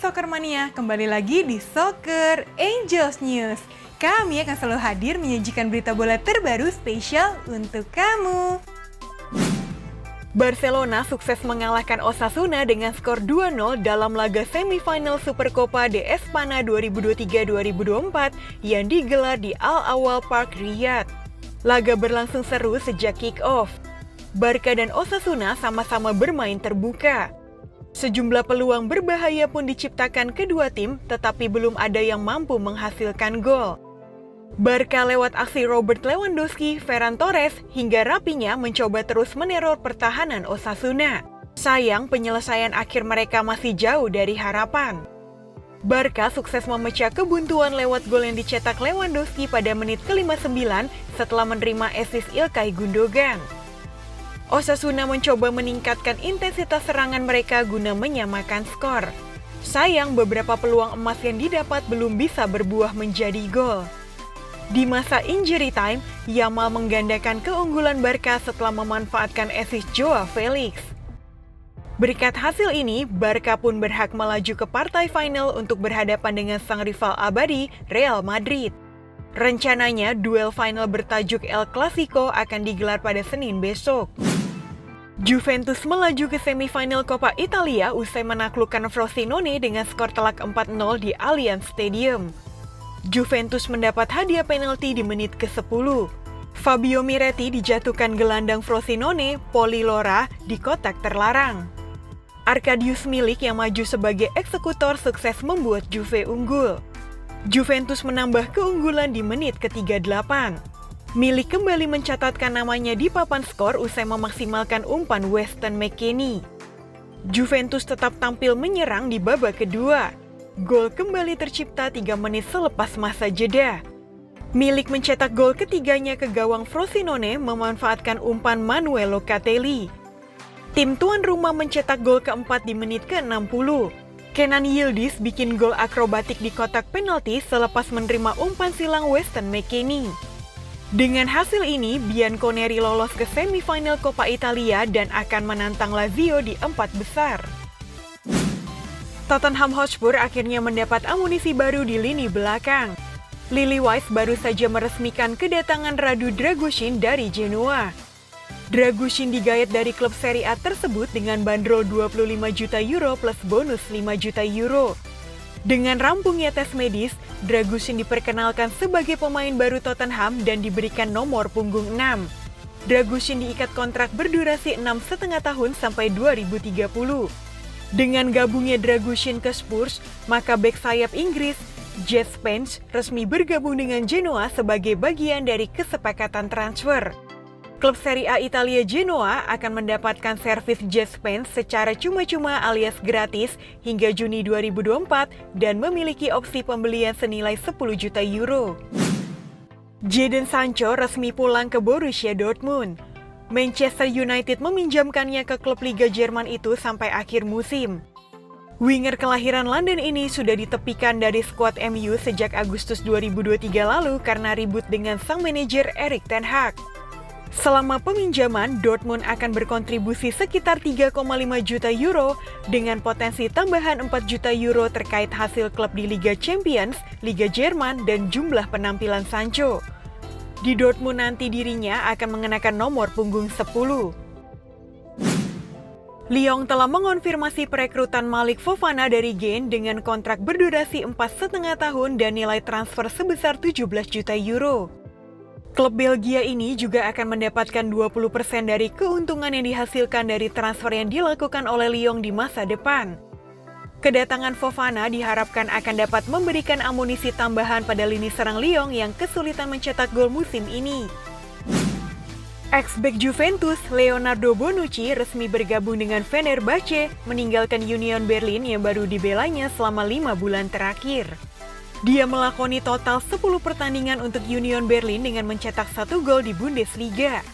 Soccer Mania, kembali lagi di Soccer Angels News. Kami akan selalu hadir menyajikan berita bola terbaru spesial untuk kamu. Barcelona sukses mengalahkan Osasuna dengan skor 2-0 dalam laga semifinal Supercopa de Espanya 2023-2024 yang digelar di Al Awwal Park, Riyadh. Laga berlangsung seru sejak kick-off. Barca dan Osasuna sama-sama bermain terbuka. Sejumlah peluang berbahaya pun diciptakan kedua tim, tetapi belum ada yang mampu menghasilkan gol. Barca lewat aksi Robert Lewandowski, Ferran Torres, hingga Rapinya mencoba terus meneror pertahanan Osasuna. Sayang, penyelesaian akhir mereka masih jauh dari harapan. Barca sukses memecah kebuntuan lewat gol yang dicetak Lewandowski pada menit ke-59 setelah menerima assist Ilkay Gundogan. Osasuna mencoba meningkatkan intensitas serangan mereka guna menyamakan skor. Sayang, beberapa peluang emas yang didapat belum bisa berbuah menjadi gol. Di masa injury time, Yamal menggandakan keunggulan Barca setelah memanfaatkan assist Joao Felix. Berkat hasil ini, Barca pun berhak melaju ke partai final untuk berhadapan dengan sang rival abadi, Real Madrid. Rencananya, duel final bertajuk El Clasico akan digelar pada Senin besok. Juventus melaju ke semifinal Coppa Italia usai menaklukkan Frosinone dengan skor telak 4-0 di Allianz Stadium. Juventus mendapat hadiah penalti di menit ke-10. Fabio Miretti dijatuhkan gelandang Frosinone, Poli Lora, di kotak terlarang. Arkadiusz Milik yang maju sebagai eksekutor sukses membuat Juve unggul. Juventus menambah keunggulan di menit ke-38. Milik kembali mencatatkan namanya di papan skor usai memaksimalkan umpan Weston McKennie. Juventus tetap tampil menyerang di babak kedua. Gol kembali tercipta 3 menit selepas masa jeda. Milik mencetak gol ketiganya ke gawang Frosinone memanfaatkan umpan Manuel Locatelli. Tim tuan rumah mencetak gol keempat di menit ke-60. Kenan Yildiz bikin gol akrobatik di kotak penalti selepas menerima umpan silang Weston McKennie. Dengan hasil ini, Bianconeri lolos ke semifinal Coppa Italia dan akan menantang Lazio di 4 besar. Tottenham Hotspur akhirnya mendapat amunisi baru di lini belakang. Lily Wise baru saja meresmikan kedatangan Radu Dragusin dari Genoa. Dragusin digait dari klub Serie A tersebut dengan bandrol 25 juta euro plus bonus 5 juta euro. Dengan rampungnya tes medis, Dragusin diperkenalkan sebagai pemain baru Tottenham dan diberikan nomor punggung 6. Dragusin diikat kontrak berdurasi 6,5 tahun sampai 2030. Dengan gabungnya Dragusin ke Spurs, maka bek sayap Inggris, Jed Spence, resmi bergabung dengan Genoa sebagai bagian dari kesepakatan transfer. Klub Serie A Italia Genoa akan mendapatkan servis Jed Spence secara cuma-cuma alias gratis hingga Juni 2024 dan memiliki opsi pembelian senilai 10 juta euro. Jadon Sancho resmi pulang ke Borussia Dortmund. Manchester United meminjamkannya ke klub Liga Jerman itu sampai akhir musim. Winger kelahiran London ini sudah ditepikan dari skuad MU sejak Agustus 2023 lalu karena ribut dengan sang manajer Erik ten Hag. Selama peminjaman, Dortmund akan berkontribusi sekitar 3,5 juta euro dengan potensi tambahan 4 juta euro terkait hasil klub di Liga Champions, Liga Jerman, dan jumlah penampilan Sancho. Di Dortmund nanti dirinya akan mengenakan nomor punggung 10. Lyon telah mengonfirmasi perekrutan Malik Fofana dari Genk dengan kontrak berdurasi 4,5 tahun dan nilai transfer sebesar 17 juta euro. Klub Belgia ini juga akan mendapatkan 20% dari keuntungan yang dihasilkan dari transfer yang dilakukan oleh Lyon di masa depan. Kedatangan Fofana diharapkan akan dapat memberikan amunisi tambahan pada lini serang Lyon yang kesulitan mencetak gol musim ini. Ex-bek Juventus, Leonardo Bonucci resmi bergabung dengan Fenerbahce, meninggalkan Union Berlin yang baru dibelanya selama 5 bulan terakhir. Dia melakoni total 10 pertandingan untuk Union Berlin dengan mencetak 1 gol di Bundesliga.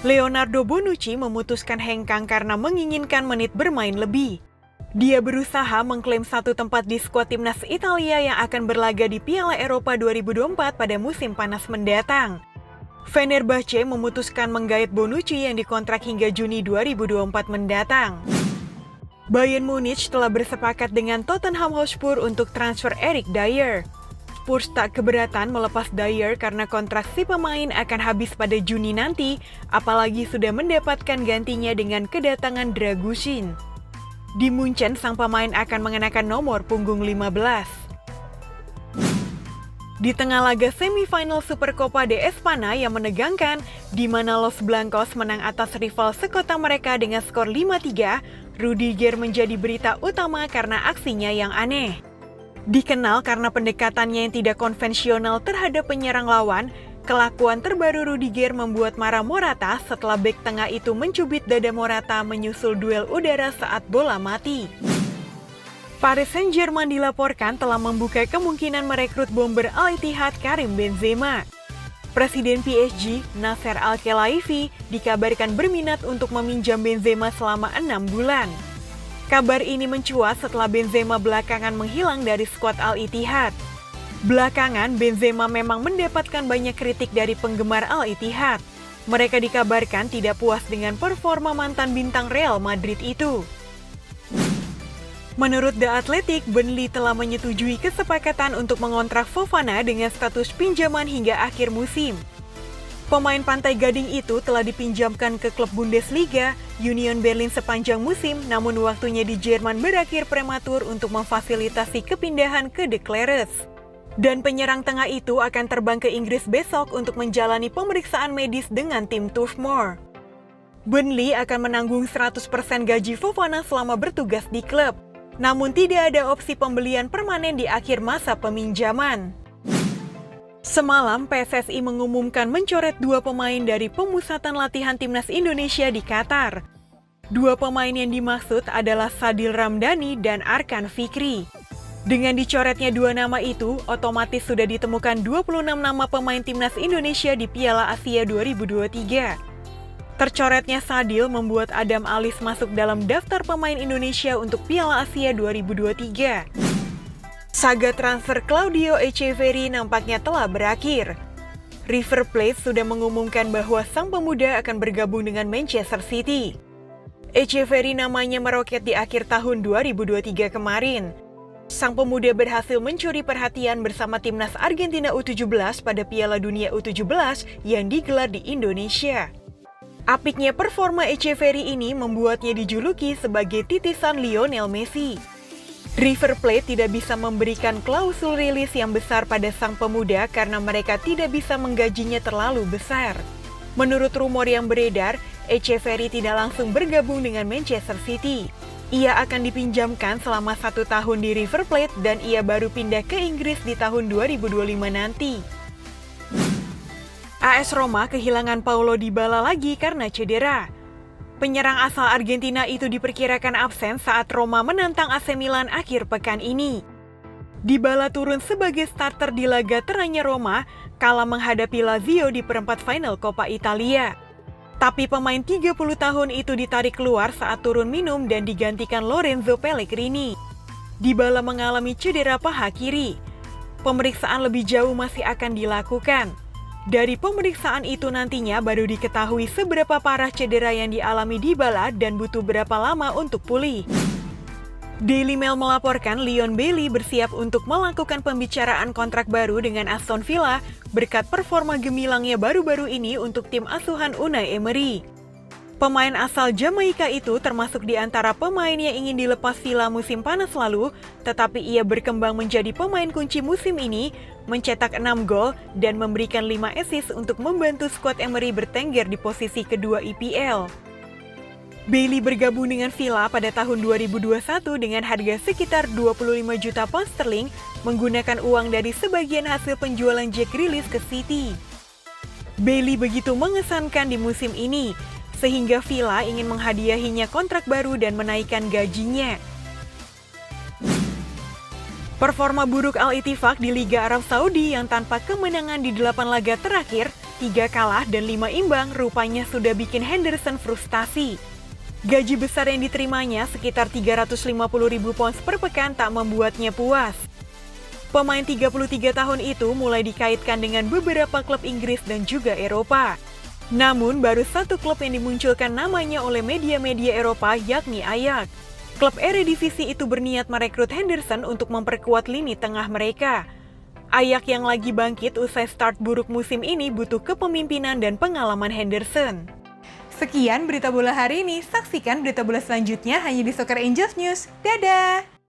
Leonardo Bonucci memutuskan hengkang karena menginginkan menit bermain lebih. Dia berusaha mengklaim satu tempat di skuad timnas Italia yang akan berlaga di Piala Eropa 2024 pada musim panas mendatang. Fenerbahce memutuskan menggait Bonucci yang dikontrak hingga Juni 2024 mendatang. Bayern Munich telah bersepakat dengan Tottenham Hotspur untuk transfer Eric Dier. Spurs tak keberatan melepas Dier karena kontrak si pemain akan habis pada Juni nanti, apalagi sudah mendapatkan gantinya dengan kedatangan Dragusin. Di Munchen, sang pemain akan mengenakan nomor punggung 15. Di tengah laga semifinal Supercopa de España yang menegangkan, di mana Los Blancos menang atas rival sekota mereka dengan skor 5-3, Rudiger menjadi berita utama karena aksinya yang aneh. Dikenal karena pendekatannya yang tidak konvensional terhadap penyerang lawan, kelakuan terbaru Rudiger membuat marah Morata setelah bek tengah itu mencubit dada Morata menyusul duel udara saat bola mati. Paris Saint-Germain dilaporkan telah membuka kemungkinan merekrut bomber Al-Ittihad Karim Benzema. Presiden PSG, Nasser Al-Khelaifi, dikabarkan berminat untuk meminjam Benzema selama 6 bulan. Kabar ini mencuat setelah Benzema belakangan menghilang dari skuad Al-Ittihad. Belakangan, Benzema memang mendapatkan banyak kritik dari penggemar Al-Ittihad. Mereka dikabarkan tidak puas dengan performa mantan bintang Real Madrid itu. Menurut The Athletic, Burnley telah menyetujui kesepakatan untuk mengontrak Fofana dengan status pinjaman hingga akhir musim. Pemain Pantai Gading itu telah dipinjamkan ke klub Bundesliga, Union Berlin sepanjang musim, namun waktunya di Jerman berakhir prematur untuk memfasilitasi kepindahan ke The Clarets. Dan penyerang tengah itu akan terbang ke Inggris besok untuk menjalani pemeriksaan medis dengan tim Turf Moor. Burnley akan menanggung 100% gaji Fofana selama bertugas di klub, namun tidak ada opsi pembelian permanen di akhir masa peminjaman. Semalam, PSSI mengumumkan mencoret 2 pemain dari pemusatan latihan timnas Indonesia di Qatar. 2 pemain yang dimaksud adalah Sadil Ramdhani dan Arkan Fikri. Dengan dicoretnya 2 nama itu, otomatis sudah ditemukan 26 nama pemain timnas Indonesia di Piala Asia 2023. Tercoretnya Sadil membuat Adam Alis masuk dalam daftar pemain Indonesia untuk Piala Asia 2023. Saga transfer Claudio Echeverri nampaknya telah berakhir. River Plate sudah mengumumkan bahwa sang pemuda akan bergabung dengan Manchester City. Echeverri namanya meroket di akhir tahun 2023 kemarin. Sang pemuda berhasil mencuri perhatian bersama timnas Argentina U17 pada Piala Dunia U17 yang digelar di Indonesia. Apiknya performa Echeverri ini membuatnya dijuluki sebagai titisan Lionel Messi. River Plate tidak bisa memberikan klausul rilis yang besar pada sang pemuda karena mereka tidak bisa menggajinya terlalu besar. Menurut rumor yang beredar, Echeverri tidak langsung bergabung dengan Manchester City. Ia akan dipinjamkan selama 1 tahun di River Plate dan ia baru pindah ke Inggris di tahun 2025 nanti. AS Roma kehilangan Paulo Dybala lagi karena cedera. Penyerang asal Argentina itu diperkirakan absen saat Roma menantang AC Milan akhir pekan ini. Dybala turun sebagai starter di laga terakhir Roma kala menghadapi Lazio di perempat final Coppa Italia. Tapi pemain 30 tahun itu ditarik keluar saat turun minum dan digantikan Lorenzo Pellegrini. Dybala mengalami cedera paha kiri. Pemeriksaan lebih jauh masih akan dilakukan. Dari pemeriksaan itu nantinya baru diketahui seberapa parah cedera yang dialami Dybala dan butuh berapa lama untuk pulih. Daily Mail melaporkan Leon Bailey bersiap untuk melakukan pembicaraan kontrak baru dengan Aston Villa berkat performa gemilangnya baru-baru ini untuk tim asuhan Unai Emery. Pemain asal Jamaika itu termasuk di antara pemain yang ingin dilepas Villa musim panas lalu, tetapi ia berkembang menjadi pemain kunci musim ini, mencetak 6 gol dan memberikan 5 assist untuk membantu skuad Emery bertengger di posisi kedua IPL. Bailey bergabung dengan Villa pada tahun 2021 dengan harga sekitar 25 juta pound sterling menggunakan uang dari sebagian hasil penjualan Jack Grealish ke City. Bailey begitu mengesankan di musim ini, sehingga Villa ingin menghadiahinya kontrak baru dan menaikkan gajinya. Performa buruk Al-Ittifaq di Liga Arab Saudi yang tanpa kemenangan di 8 laga terakhir, 3 kalah dan 5 imbang rupanya sudah bikin Henderson frustasi. Gaji besar yang diterimanya sekitar 350.000 pounds per pekan tak membuatnya puas. Pemain 33 tahun itu mulai dikaitkan dengan beberapa klub Inggris dan juga Eropa. Namun baru 1 klub yang dimunculkan namanya oleh media-media Eropa yakni Ajax. Klub Eredivisie itu berniat merekrut Henderson untuk memperkuat lini tengah mereka. Ajax yang lagi bangkit usai start buruk musim ini butuh kepemimpinan dan pengalaman Henderson. Sekian berita bola hari ini, saksikan berita bola selanjutnya hanya di Soccer Angels News. Dadah!